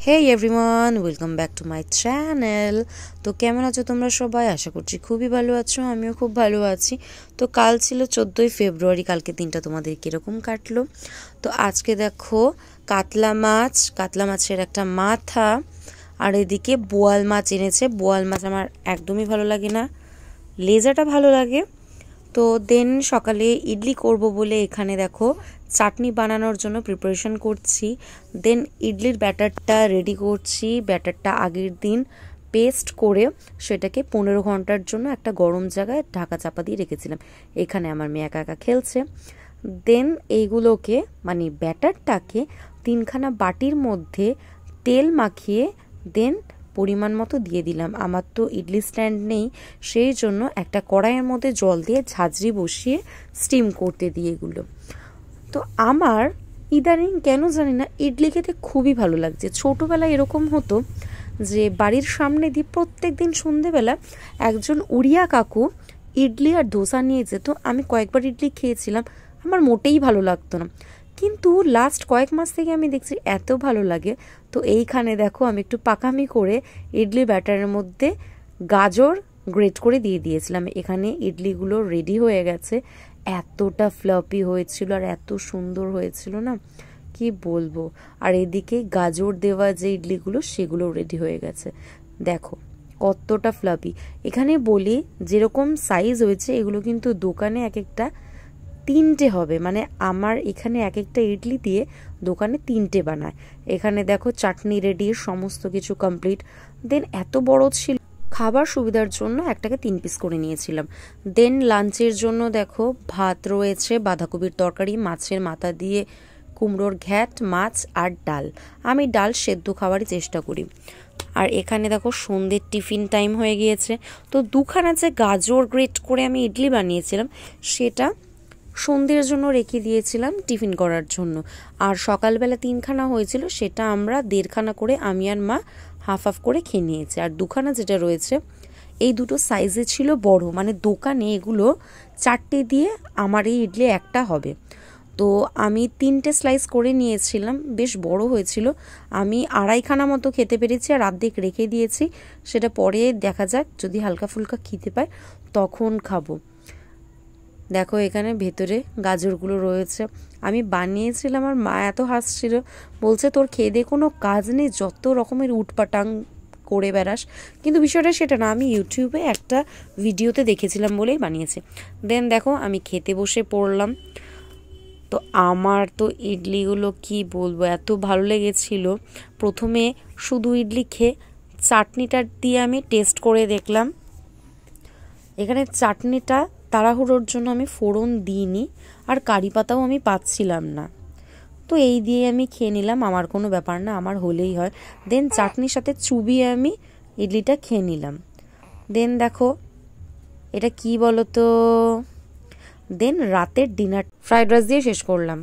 Hey everyone, welcome back to my channel. তো কেমন আছো তোমরা সবাই? আশা করছি খুবই ভালো আছো, আমিও খুব ভালো আছি। তো কাল ছিল 14ই ফেব্রুয়ারি, কালকে দিনটা তোমাদের কীরকম কাটলো? তো আজকে দেখো কাতলা মাছের একটা মাথা, আর এদিকে বোয়াল মাছ এনেছে। বোয়াল মাছ আমার একদমই ভালো লাগে না, লেজাটা ভালো লাগে। তো দেন সকালে ইডলি করব বলে এখানে দেখো চাটনি বানানোর জন্য প্রিপারেশন করছি। দেন ইডলির ব্যাটারটা রেডি করছি। ব্যাটারটা আগের দিন পেস্ট করে সেটাকে 15 ঘন্টার জন্য একটা গরম জায়গায় ঢাকা চাপা দিয়ে রেখেছিলাম। এখানে আমার মেয়ে একা একা খেলছে। দেন এইগুলোকে মানে ব্যাটারটাকে 3খানা বাটির মধ্যে তেল মাখিয়ে দেন পরিমাণ মতো দিয়ে দিলাম। আমার তো ইডলি স্ট্যান্ড নেই, সেই জন্য একটা কড়াইয়ের মধ্যে জল দিয়ে ঝাঁঝরি বসিয়ে স্টিম করতে দিয়ে এগুলো। তো আমার ইদানিং কেন জানি না ইডলি খেতে খুবই ভালো লাগছে। ছোটোবেলায় এরকম হতো যে বাড়ির সামনে দিয়ে প্রত্যেক দিন সন্ধেবেলা একজন উড়িয়া কাকু ইডলি আর ধোসা নিয়ে যেত। আমি কয়েকবার ইডলি খেয়েছিলাম, আমার মোটেই ভালো লাগতো না, কিন্তু লাস্ট কয়েক মাস থেকে আমি দেখছি এত ভালো লাগে। তো এইখানে দেখো আমি একটু পাকামি করে ইডলি ব্যাটারের মধ্যে গাজর গ্রেট করে দিয়ে দিয়েছিলাম। এখানে ইডলিগুলো রেডি হয়ে গেছে। এতটা ফ্লাফি হয়েছিল আর এত সুন্দর হয়েছিল না, কি বলবো। আর এদিকে গাজর দেওয়া যে ইডলিগুলো সেগুলো রেডি হয়ে গেছে। দেখো কতটা ফ্লাফি। এখানে বলি যেরকম সাইজ হয়েছে এগুলো কিন্তু দোকানে এক একটা 3টে হবে, মানে আমার এখানে এক একটা ইডলি দিয়ে দোকানে 3টে বানায়। এখানে দেখো চাটনি রেডি, সমস্ত কিছু কমপ্লিট। দেন এত বড় ছিল, খাবার সুবিধার জন্য একটাকে 3 পিস করে নিয়েছিলাম। দেন লাঞ্চের জন্য দেখো ভাত রয়েছে, বাঁধাকপির তরকারি, মাছের মাথা দিয়ে কুমড়োর ঘ্যাট, মাছ আর ডাল। আমি ডাল সেদ্ধ খাওয়ারই চেষ্টা করি। আর এখানে দেখো সন্ধ্যের টিফিন টাইম হয়ে গিয়েছে। তো 2খানা যে গাজর গ্রেট করে আমি ইডলি বানিয়েছিলাম সেটা সন্ধ্যের জন্য রেখে দিয়েছিলাম টিফিন করার জন্য। আর সকালবেলা 3খানা হয়েছিল, সেটা আমরা 1.5খানা করে আমি আর মা হাফ হাফ করে খেয়ে নিয়েছি। আর 2খানা যেটা রয়েছে এই দুটো সাইজে ছিল বড়, মানে দোকানে এগুলো 4টে দিয়ে আমার এই ইডলি একটা হবে। তো আমি 3টে স্লাইস করে নিয়েছিলাম, বেশ বড় হয়েছিল। আমি 2.5খানা মতো খেতে পেরেছি আর অর্ধেক রেখে দিয়েছি, সেটা পরে দেখা যাক, যদি হালকা ফুলকা খেতে পাই তখন খাবো। দেখো এখানে ভেতরে গাজরগুলো রয়েছে, আমি বানিয়েছিলাম। আর মা এত হাসছিল, বলছে তোর খেয়ে দিয়ে কোনো কাজ নেই, যত রকমের উটপাটাং করে বেড়াস। কিন্তু বিষয়টা সেটা না, আমি ইউটিউবে একটা ভিডিওতে দেখেছিলাম বলেই বানিয়েছি। দেন দেখো আমি খেতে বসে পড়লাম। তো আমার তো ইডলিগুলো কি বলবো, এত ভালো লেগেছিল। প্রথমে শুধু ইডলি খেয়ে চাটনিটা দিয়ে আমি টেস্ট করে দেখলাম। এখানে চাটনিটা তাড়াহুড়োর জন্য আমি ফোড়ন দিইনি, আর কারি পাতাও আমি পাচ্ছিলাম না। তো এই দিয়ে আমি খেয়ে নিলাম, আমার কোনো ব্যাপার না, আমার হলেই হয়। দেন চাটনির সাথে চুবিয়ে আমি ইডলিটা খেয়ে নিলাম। দেন দেখো এটা কি বলো তো, দেন রাতের ডিনার ফ্রাইড রাইস দিয়ে শেষ করলাম।